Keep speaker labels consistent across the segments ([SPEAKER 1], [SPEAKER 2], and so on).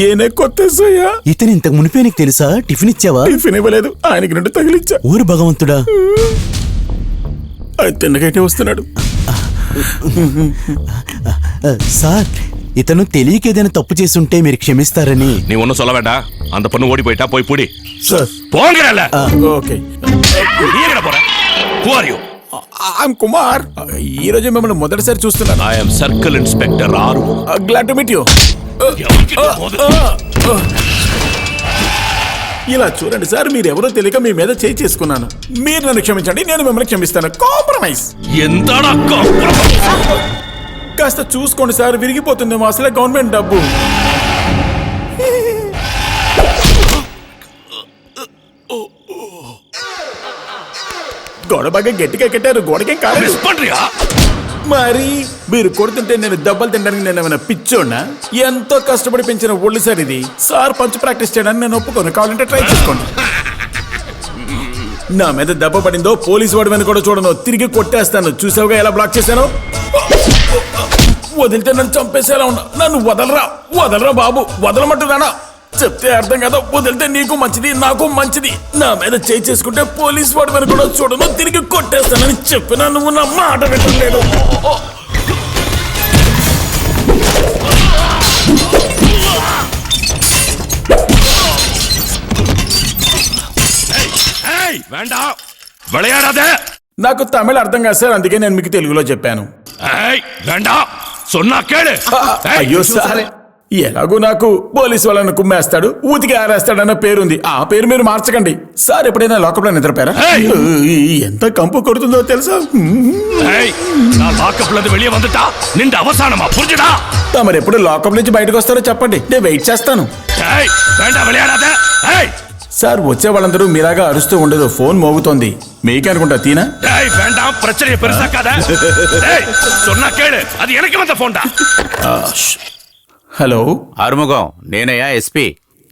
[SPEAKER 1] ఏనే కొత్తయ్యా?
[SPEAKER 2] ఇతను ఇంతకు మునిపే నీకు తెలుసా? టిఫిన్ ఇచ్చావా?
[SPEAKER 1] టిఫిన్ ఇవ్వలేదు, ఆయనకి రెండు తగిలిచ్చా.
[SPEAKER 2] ఊరు భగవంతుడా,
[SPEAKER 1] ఆయన తిన్నగైతే వస్తున్నాడు.
[SPEAKER 2] సార్ ఇతను తెలియక ఏదైనా తప్పు చేసుంటే మీరు క్షమిస్తారని.
[SPEAKER 3] நீ ஒன்னும் சொல்ல வேண்டாம். அந்த பொண்ணு ஓடி போயிட்டா போய் புடி.
[SPEAKER 1] సార్
[SPEAKER 3] போங்கறல.
[SPEAKER 1] ఓకే.
[SPEAKER 3] நீ எங்கடா போற? Who are you?
[SPEAKER 1] I'm Kumar. ఈ రోజు మిమ్మల్ని మొదటిసారి చూస్తున్నాను.
[SPEAKER 3] I am Circle Inspector Aru.
[SPEAKER 1] Glad to meet you. ఇలా చూడండి సార్, మీరెవరో తెలియక మీ మీద చేయి చేసుకున్నాను. మీరు నన్ను క్షమించండి, నేను మిమ్మల్ని క్షమిస్తాను. కాంప్రమైజ్.
[SPEAKER 3] ఎంతడా కాంప్రమైజ్?
[SPEAKER 1] కాస్త చూసుకోండి సార్, విరిగిపోతుందేమో, అసలే గవర్నమెంట్ డబ్బు. గోడ బాగా గట్టిగా కట్టారు, గోడకేం కాలేదు.
[SPEAKER 3] మిస్ పண்றியா?
[SPEAKER 1] మరి మీరు కొడుతుంటే నేను దెబ్బలు తినడానికి నేను ఏమైనా పిచ్చోన్నా? ఎంతో కష్టపడి పెంచిన ఒళ్ళు సార్ ఇది. సార్ పంచ్ ప్రాక్టీస్ చేయడానికి నేను ఒప్పుకోను, కావాలంటే ట్రై చేసుకోండి. నా మీద దెబ్బ పడిందో పోలీసు వాడి మీద కూడా చూడను, తిరిగి కొట్టేస్తాను. చూసావుగా ఎలా బ్లాక్ చేశాను? వదిలితే నన్ను చంపేసేలా ఉన్నా. నన్ను వదలరా బాబు, వదలమంటున్నానా? చెప్తే అర్థం కదా. వదిలితే నీకు మంచిది, నాకు మంచిది. నా మీద చేయి చేసుకుంటే పోలీసు వాడి మీద కూడా చూడను, తిరిగి కొట్టేస్తానని చెప్పినా నువ్వు నా మాట వినలేదు.
[SPEAKER 3] வேண்டாம், விளையாடாதே.
[SPEAKER 1] నాకు తమిళ అర్థం కాదు సార్, అందుకే నేను మీకు తెలుగులో చెప్పాను.
[SPEAKER 3] வேண்டாம், சொன்னா கேளு.
[SPEAKER 1] అయ్యో సార్, ఎలాగో నాకు పోలీసు వాళ్ళని కుమ్మేస్తాడు, ఊతికి ఆరేస్తాడన్న పేరుంది. ఆ పేరు మీరు మార్చకండి సార్. ఎప్పుడైనా లోకప్లో నిద్రపోయారా? ఎంత కంపు కొడుతుందో తెలుసా?
[SPEAKER 3] நான் லாக்கப்ல இருந்து வெளியே வந்துட்டா நின்ற அவசானமா, புரிஞ்சுடா?
[SPEAKER 1] తమరు ఎప్పుడు లోకప్ నుంచి బయటకు వస్తారో చెప్పండి, నేను వెయిట్ చేస్తాను.
[SPEAKER 3] வேண்டாம், விளையாடாதே.
[SPEAKER 1] సార్ వచ్చే వాళ్ళందరూ మీలాగా అరుస్తూ ఉండదు, ఫోన్ మోగుతోంది. మీకే అనుకుంటా. తీనా?
[SPEAKER 3] வேண்டாம், பிரச்சனையை பெருசாக்காத. சொன்னா கேளு, அது எனக்கு வந்த போன்டா.
[SPEAKER 1] హలో
[SPEAKER 4] ఆరుముగం, నేనయ్యా ఎస్పీ.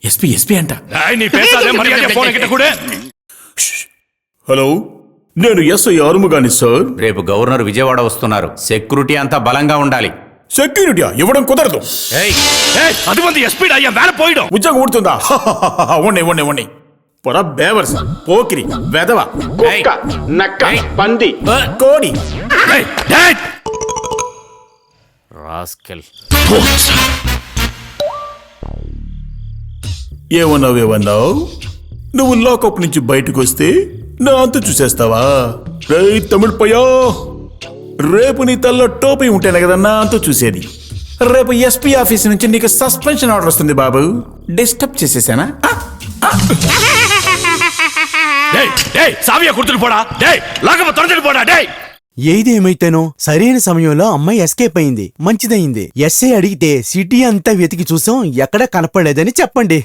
[SPEAKER 1] ఎస్పీ అంట.
[SPEAKER 3] நீ பேசாதே, மரியாதை போன் கிட்ட கூட.
[SPEAKER 1] హలో, నేను ఎస్ఐ ఆరుముగాని సార్.
[SPEAKER 4] రేపు గవర్నర్ విజయవాడ వస్తున్నారు, సెక్యూరిటీ అంతా బలంగా ఉండాలి.
[SPEAKER 1] సెక్యూరిటీ ఇవ్వడం కుదరదు.
[SPEAKER 3] அது வந்து எஸ்பிடா, என் வேலை போயிடும்.
[SPEAKER 1] ఉద్యోగం ఊడుతుందా? ఉండి పొర బేవర్స్, పోకిరి, వెదవ, కుక్క, నక్క, పంది, కోడి.
[SPEAKER 4] రాస్కెల్.
[SPEAKER 1] ఏమన్నావు? నువ్వు లాకప్ నుంచి బయటకు వస్తే నా అంత చూసేస్తావా? రేయ్ తమిళ్ పయ్యా, రేపు నీ తల్లో టోపీ ఉంటేనే కదా నా అంత చూసేది. రేపు ఎస్పీ ఆఫీస్ నుంచి నీకు సస్పెన్షన్ ఆర్డర్ వస్తుంది బాబు. డిస్టర్బ్ చేసేసానా?
[SPEAKER 3] సావియా కుర్తులు పోడా, లాకప్ తొందరగా పోడా.
[SPEAKER 2] ఏదేమైతేనో సరైన సమయంలో అమ్మాయి ఎస్కేప్ అయింది, మంచిదయింది. ఎస్ఐ అడిగితే సిటీ అంతా వెతికి చూసాం, ఎక్కడా కనపడలేదని చెప్పండి.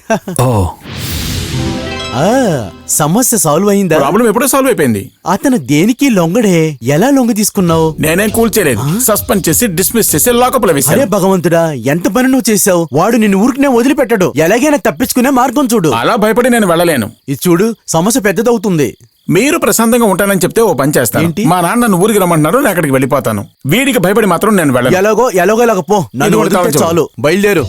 [SPEAKER 2] సమస్య సాల్వ్ అయిందా?
[SPEAKER 1] ప్రాబ్లం ఎప్పుడో సాల్వ్ అయిపోయింది.
[SPEAKER 2] అతను దేనికి లొంగడే, ఎలా లొంగ తీసుకున్నావు?
[SPEAKER 1] నేనేం కూల్ చేయలేదు, సస్పెండ్ చేసి డిస్మిస్ చేసి లాకప్ లో వేశాను.
[SPEAKER 2] అరే భగవంతుడా, ఎంత పని నువ్వు చేసావు. వాడు నిన్ను ఊరికినే వదిలిపెట్టాడు, ఎలాగైనా తప్పించుకునే మార్గం చూడు.
[SPEAKER 1] అలా భయపడి నేను వెళ్ళలేను.
[SPEAKER 2] ఇది చూడు, సమస్య పెద్దదవుతుంది.
[SPEAKER 1] మీరు ప్రశాంతంగా ఉంటానని చెప్తే ఓ పని చేస్తాను. మా నాన్న నన్ను ఊరికి రమ్మంటున్నారు, నేను అక్కడికి వెళ్ళిపోతాను. వీడికి భయపడి మాత్రం నేను వెళ్ళను.
[SPEAKER 2] ఎలాగో పో, నన్ను వదిలితే చాలు. బయలుదేరు.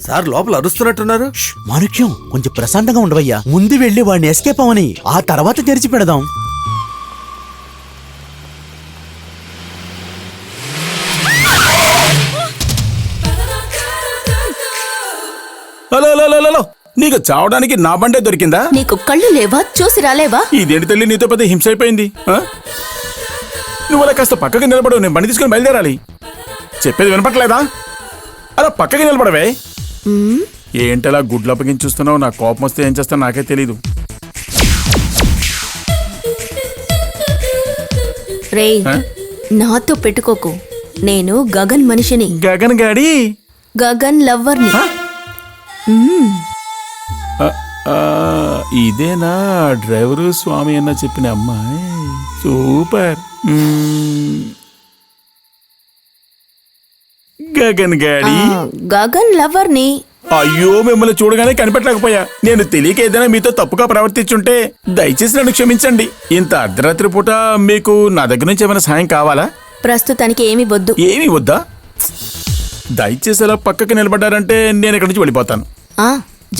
[SPEAKER 5] సార్ లోపల అరుస్తున్నట్టున్నారు.
[SPEAKER 2] మాణిక్యం, కొంచెం ప్రశాంతంగా ఉండవయ్యా. ముందు వెళ్ళి వాడిని ఎస్కేప్ అవని, ఆ తర్వాత తెరిచి పెడదాం.
[SPEAKER 1] హలో, నీకు చావడానికి నా బండే దొరికిందా?
[SPEAKER 6] నీకు కళ్ళు లేవా? చూసి రాలేవా?
[SPEAKER 1] ఇదేంటి తల్లి, నీతో పెద్ద హింస అయిపోయింది. నువ్వు అలా కాస్త పక్కకి నిలబడు, నేను బండి తీసుకుని బయలుదేరాలి. చెప్పేది వినపట్లేదా? అలా పక్కకి నిలబడవే. ఏంటలా గుడ్లు అప్పగించి చూస్తున్నావు? నా కోపం వస్తే ఏం చేస్తాను నాకే తెలీదు.
[SPEAKER 6] రే, నాతో పెట్టుకోకు. నేను గగన్ మనిషిని.
[SPEAKER 1] గగన్ గాడి?
[SPEAKER 6] గగన్ లవ్వర్ని.
[SPEAKER 1] ఇదేనా డ్రైవరు స్వామి అన్న చెప్పిన అమ్మాయి? సూపర్. గగన్ గాడి?
[SPEAKER 6] గగన్ లవర్ని.
[SPEAKER 1] అయ్యో, మిమ్మల్ని చూడగానే కనిపెట్టలేకపోయా. నేను తెలియక ఏదైనా మీతో తప్పుగా ప్రవర్తించుంటే దయచేసి నన్ను క్షమించండి. ఇంత అర్ధరాత్రి పూట మీకు నా దగ్గర నుంచి ఏమైనా సాయం కావాలా?
[SPEAKER 6] ప్రస్తుతానికి ఏమీ వద్దు.
[SPEAKER 1] ఏమీ వద్దా? దయచేసి అలా పక్కకి నిలబడ్డారంటే నేను ఇక్కడి నుంచి వెళ్ళిపోతాను.
[SPEAKER 6] ఆ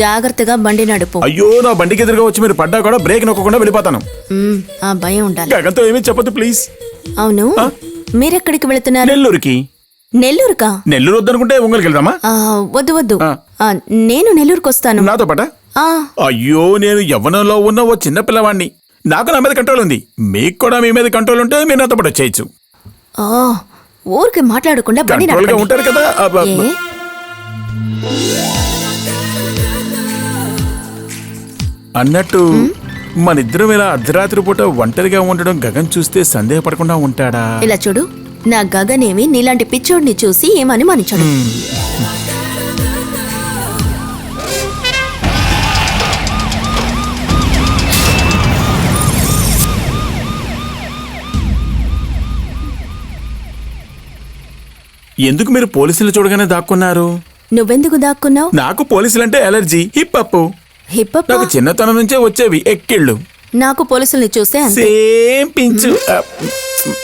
[SPEAKER 6] జాగ్రత్తగా బండి నడుపు.
[SPEAKER 1] అయ్యో, నా బండికి ఎదురుగా వచ్చి మీరు పడ్డా కూడా బ్రేక్ నొక్కకుండా వెళ్ళిపోతాను.
[SPEAKER 6] ఆ భయం ఉండాలి.
[SPEAKER 1] గగన్తో ఏమీ చెప్పదు ప్లీజ్.
[SPEAKER 6] అవును, మీరెక్కడికి వెళుతున్నారు?
[SPEAKER 1] నెల్లూరుకి.
[SPEAKER 6] నెల్లూరుకా?
[SPEAKER 1] నెల్లూరు వద్దనుకుంటే ఒంగోలుకి వెళ్దామా?
[SPEAKER 6] వద్దు వద్దు.
[SPEAKER 1] ఆ.
[SPEAKER 6] నేను నెల్లూరుకు వస్తాను.
[SPEAKER 1] నాతో పాట? అయ్యో, నేను యవ్వనంలో ఉన్న ఓ చిన్న పిల్లవాడిని. నాకు నా మీద కంట్రోల్ ఉంది. మీకు కూడా మీ మీద కంట్రోల్ ఉంటే మీరు నాతో పాటు వచ్చేయచ్చు.
[SPEAKER 6] ఊరికి మాట్లాడకుండా బండి
[SPEAKER 1] కంట్రోల్ గా
[SPEAKER 6] నడపండి.
[SPEAKER 1] ఉంటారు కదా.
[SPEAKER 6] ఏ?
[SPEAKER 1] అన్నట్టు మనిద్దరం ఇలా అర్ధరాత్రి పూట ఒంటరిగా ఉండడం గగన్ చూస్తే సందేహపడకుండా ఉంటాడా?
[SPEAKER 6] ఇలా చూడు, నా గగనేమి నీలాంటి పిచ్చోడిని చూసి ఏమని మనిచాడు.
[SPEAKER 1] ఎందుకు మీరు పోలీసులు చూడగానే దాక్కున్నారు?
[SPEAKER 6] నువ్వెందుకు దాక్కున్నావు?
[SPEAKER 1] నాకు పోలీసులంటే ఎలర్జీ. హిప్పప్పు.
[SPEAKER 6] హిప్పప్ప?
[SPEAKER 1] నాకు చిన్నతనం నుంచే వచ్చేవి ఎక్కిళ్ళు.
[SPEAKER 6] నాకు పోలీసుల్ని చూసే అంతే.
[SPEAKER 1] సేమ్ పించు.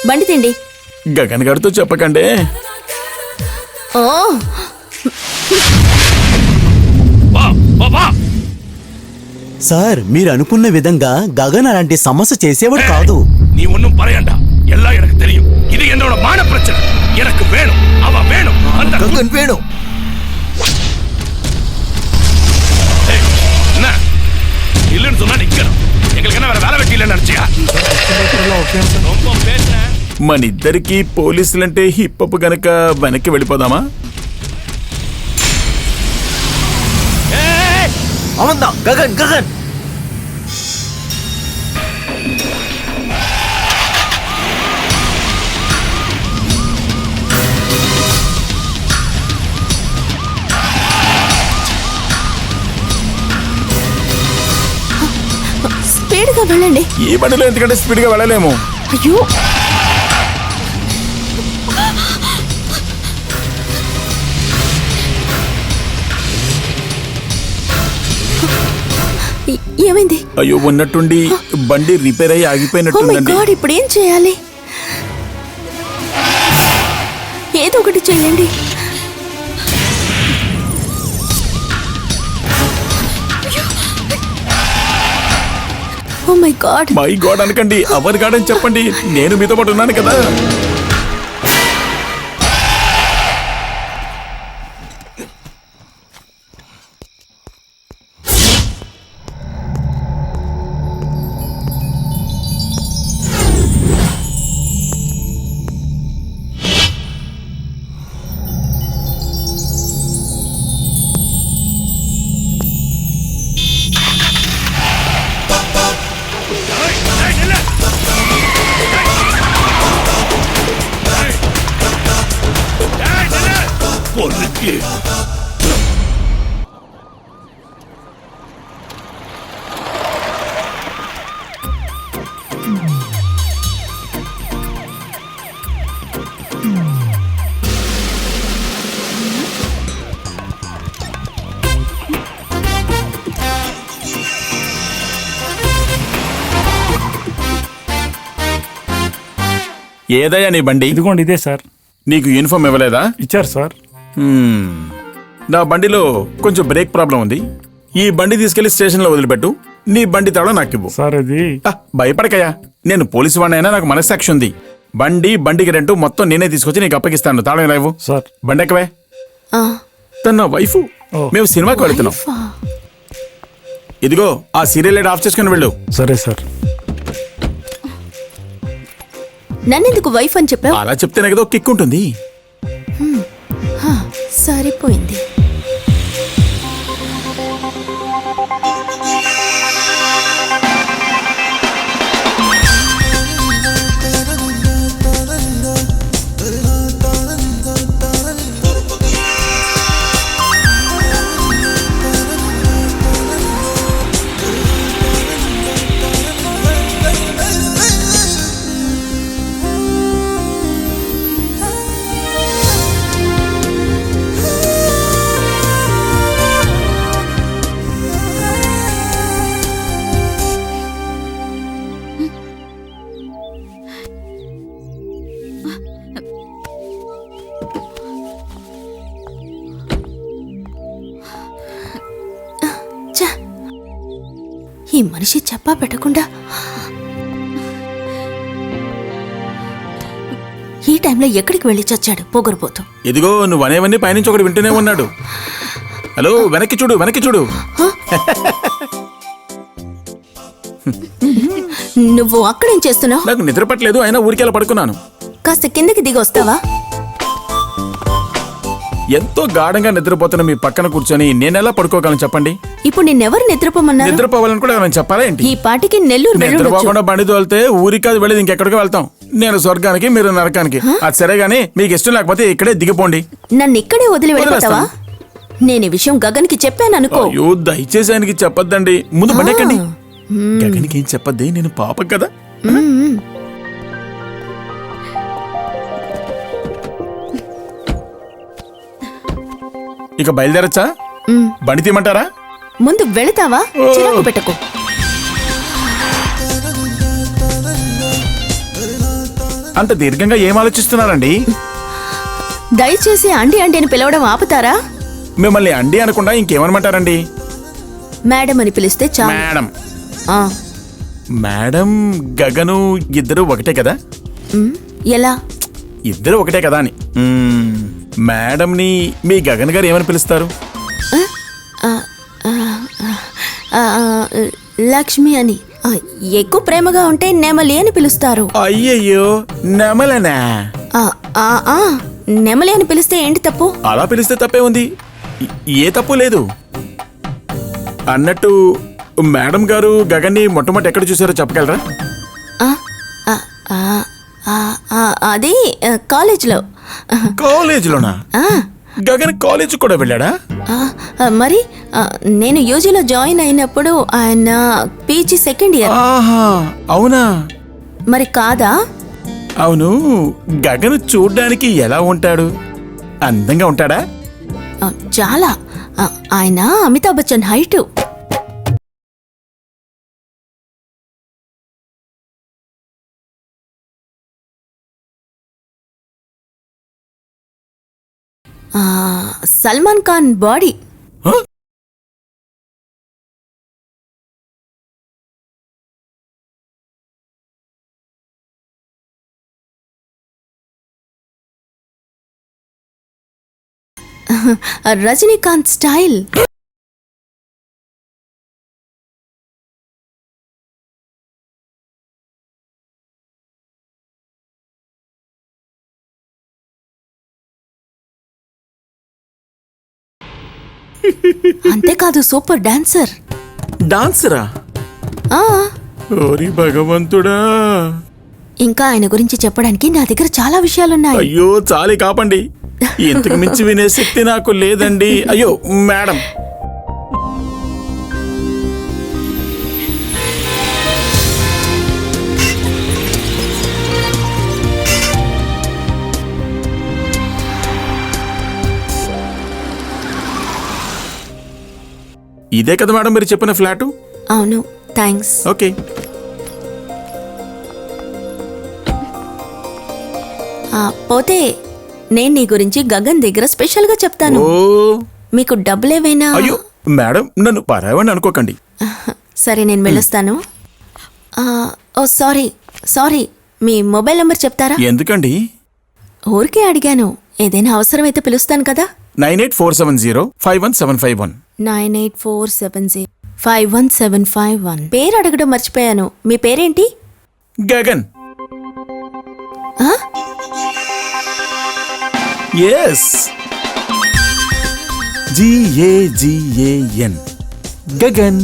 [SPEAKER 6] బండి తిండి.
[SPEAKER 1] గగన్ గారితో చెప్పకండి.
[SPEAKER 6] ఓ
[SPEAKER 3] வா வா வா
[SPEAKER 2] సార్, మీరు అనుకున్న విధంగా గగన్ అలాంటి సమస్య చేసేవాడు కాదు.
[SPEAKER 3] நீ ஒன்னும் பரையண்டா, எல்லாம் எனக்கு தெரியும். இது என்னோட மான பிரச்சனை. எனக்கு வேணும், அவ வேணும். அந்த
[SPEAKER 5] గగన్ వేణు.
[SPEAKER 3] ஏய், என்ன இல்லன்னு சொன்னா நிக்கணும். எங்களுக்கு என்ன வேற வேலை வெட்டி இல்லைன்னு நினைச்சியா? ரொம்ப பேசுறேன்.
[SPEAKER 1] మనిద్దరికి పోలీసులంటే హిప్పప్పు గనక వెనక్కి వెళ్ళిపోదామా?
[SPEAKER 5] అవునా గగన్ గగన్.
[SPEAKER 6] స్పీడ్గా వెళ్ళండి.
[SPEAKER 1] ఈ బండిలో ఎందుకంటే స్పీడ్ గా వెళ్ళలేము.
[SPEAKER 6] అయ్యో, ఏమైంది?
[SPEAKER 1] అయ్యో, ఉన్నట్టుండి బండి రిపేర్ అయ్యి
[SPEAKER 6] ఓ మై
[SPEAKER 1] ఆగిపోయినట్టుందండి.
[SPEAKER 6] గాడ్, ఇప్పుడు ఏం చేయాలి? ఏదో ఒకటి చేయండి. Oh my god.
[SPEAKER 1] My god అనకండి, అవర్ గాడ్ అని చెప్పండి. నేను మీతో పాటు ఉన్నాను కదా.
[SPEAKER 3] ஏய், ஏய், நில்லு. ஏய், நில்லு. பொறுக்கி.
[SPEAKER 1] ఏదయ్యా నీ బండి?
[SPEAKER 7] ఇదిగోండి, ఇదే సార్.
[SPEAKER 1] నీకు యూనిఫామ్ ఇవ్వలేదా?
[SPEAKER 7] ఇచ్చారు సార్.
[SPEAKER 1] నా బండిలో కొంచెం బ్రేక్ ప్రాబ్లం ఉంది. ఈ బండి తీసుకెళ్లి స్టేషన్లో వదిలిపెట్టు. నీ బండి తాళం నాకు ఇవ్వు.
[SPEAKER 7] సార్ అది
[SPEAKER 1] భయపడకయ్యా, నేను పోలీసు వాడినైనా నాకు మనస్సాక్షి ఉంది. బండికి రెంటు మొత్తం నేనే తీసుకొచ్చి నీకు అప్పగిస్తాను. తాళం ఇలా ఇవ్వు.
[SPEAKER 7] సార్.
[SPEAKER 1] బండి ఎక్కవే.
[SPEAKER 6] ఆ,
[SPEAKER 1] తన నా వైఫ్.
[SPEAKER 7] ఓ.
[SPEAKER 1] మేము సినిమాకి వెళుతున్నాం.
[SPEAKER 6] వైఫా?
[SPEAKER 1] ఇదిగో ఆ సీరియల్ లైట్ ఆఫ్ చేసుకుని వెళ్ళు.
[SPEAKER 7] సరే సార్.
[SPEAKER 6] నన్నెందుకు వైఫ్ అని చెప్పావు?
[SPEAKER 1] అలా చెప్తేనే కదా కిక్ ఉంటుంది.
[SPEAKER 6] సరిపోయింది. ఈ మనిషి చెప్పా పెట్టకుండా ఈ టైంలో ఎక్కడికి వెళ్ళి చచ్చాడు పొగరుపోతూ.
[SPEAKER 1] ఇదిగో నువ్వు అనేవన్నీ పైనుంచి ఒకటి వింటూనే ఉన్నాడు. హలో, వెనక్కి చూడు, వెనక్కి చూడు.
[SPEAKER 6] నువ్వు అక్కడేం చేస్తున్నావు?
[SPEAKER 1] నాకు నిద్ర పట్టలేదు, అయినా ఊరికెలా పడుకున్నాను.
[SPEAKER 6] కాస్త కిందకి దిగి వస్తావా?
[SPEAKER 1] ఎంతో గాఢంగా నిద్రపోతున్న మీ పక్కన కూర్చొని నేనెలా పడుకోగలను చెప్పండి?
[SPEAKER 6] ఇప్పుడు నిన్నెవరు నిద్రపోమన్నారు?
[SPEAKER 1] నిద్రపోవాలని కూడా నేను చెప్పాలా ఏంటి?
[SPEAKER 6] ఈ పాటికి నెల్లూరు వెళ్ళొచ్చు.
[SPEAKER 1] నిద్రపోకుండా బండి తోలితే ఊరికి కాదు వెళ్ళేది ఇంకెక్కడికి వెళ్తాం. నేను స్వర్గానికి, మీరు నరకానికి. అది సరే గానీ మీకు ఇష్టం లేకపోతే ఇక్కడే దిగిపోండి.
[SPEAKER 6] నన్ను ఇక్కడే వదిలి వెళ్ళిపోతావా? నేను ఈ విషయం గగన్కి చెప్పాను అనుకో.
[SPEAKER 1] అయ్యో, దయచేసి ఆయనకి చెప్పొద్దండి. ముందు బండి ఎక్కండి. గగన్కి ఏం చెప్పద్ది, నేను పాపం కదా. ఇక బయలుదేరచ్చా? బండి తీయమంటారా?
[SPEAKER 6] ముందు వెళతావా? చిరాకు పెట్టకు.
[SPEAKER 1] అంత దీర్ఘంగా ఏం ఆలోచిస్తున్నారండి?
[SPEAKER 6] దయచేసి అండి అండి అని పిలవడం ఆపుతారా?
[SPEAKER 1] మిమ్మల్ని అండి అనకుండా ఇంకేమనమంటారండి?
[SPEAKER 6] మేడం అని పిలిస్తే చాలు.
[SPEAKER 1] మేడం.
[SPEAKER 6] ఆ,
[SPEAKER 1] మేడం, గగను ఇద్దరు ఒకటే కదా?
[SPEAKER 6] ఎలా?
[SPEAKER 1] ఇద్దరు ఒకటే కదా అని. మేడంని మీ గగన్ గారు ఏమని పిలుస్తారు?
[SPEAKER 6] లక్ష్మి అని. ఎక్కువ ప్రేమగా ఉంటే నెమలి అని పిలుస్తారు.
[SPEAKER 1] అయ్యయ్యో, నెమలనా?
[SPEAKER 6] నెమలి అని పిలిస్తే ఏంటి తప్పు?
[SPEAKER 1] అలా పిలిస్తే తప్పే ఉంది. ఏ తప్పు లేదు. అన్నట్టు మేడం గారు గగన్ని మొట్టమొదటి ఎక్కడ చూసారో చెప్పగలరా?
[SPEAKER 6] అది కాలేజ్లో.
[SPEAKER 1] కాలేజీలోనా? గగన్ కాలేజ్ కూడా వెళ్ళాడా?
[SPEAKER 6] మరి నేను యూజీలో జాయిన్ అయినప్పుడు ఆయన పీజీ సెకండ్ ఇయర్.
[SPEAKER 1] ఆహా, అవునా?
[SPEAKER 6] మరి కాదా?
[SPEAKER 1] అవును, గగన్ చూడ్డానికి ఎలా ఉంటాడు? అందంగా ఉంటాడా?
[SPEAKER 6] చాలా. ఆయన అమితాబ్ బచ్చన్ హైట్. సల్మాన్ ఖాన్ బాడీ.
[SPEAKER 1] హ?
[SPEAKER 6] రజనీకాంత్ స్టైల్. అంతేకాదు సూపర్ డాన్సర్.
[SPEAKER 1] డాన్సరా? ఓరి భగవంతుడా.
[SPEAKER 6] ఇంకా ఆయన గురించి చెప్పడానికి నా దగ్గర చాలా విషయాలున్నాయి.
[SPEAKER 1] అయ్యో, చాలే కాపండి. ఇంతకు మించి వినే శక్తి నాకు లేదండి. అయ్యో మేడం. ఇదే కదా మేడం మీరు చెప్పిన ఫ్లాటు?
[SPEAKER 6] అవును, థ్యాంక్స్.
[SPEAKER 1] ఓకే.
[SPEAKER 6] పోతే నేను నీ గురించి గగన్ దగ్గర స్పెషల్ గా చెప్తాను.
[SPEAKER 1] ఓ,
[SPEAKER 6] మీకు డబ్బులేవైనా?
[SPEAKER 1] అయ్యో మేడం, నన్ను పరావని అనుకోకండి.
[SPEAKER 6] సరే, నేను వెళ్ళొస్తాను. ఓ సారీ సారీ, మీ మొబైల్ నెంబర్ చెప్తారా?
[SPEAKER 1] ఎందుకండి?
[SPEAKER 6] ఊరికే అడిగాను. ఏదైనా అవసరమైతే పిలుస్తాను కదా.
[SPEAKER 1] 9847051751.
[SPEAKER 6] 9847051751. పేరు అడగడం మర్చిపోయాను. మీ పేరేంటి?
[SPEAKER 1] గగన్. Yes, GAGAN. గగన్.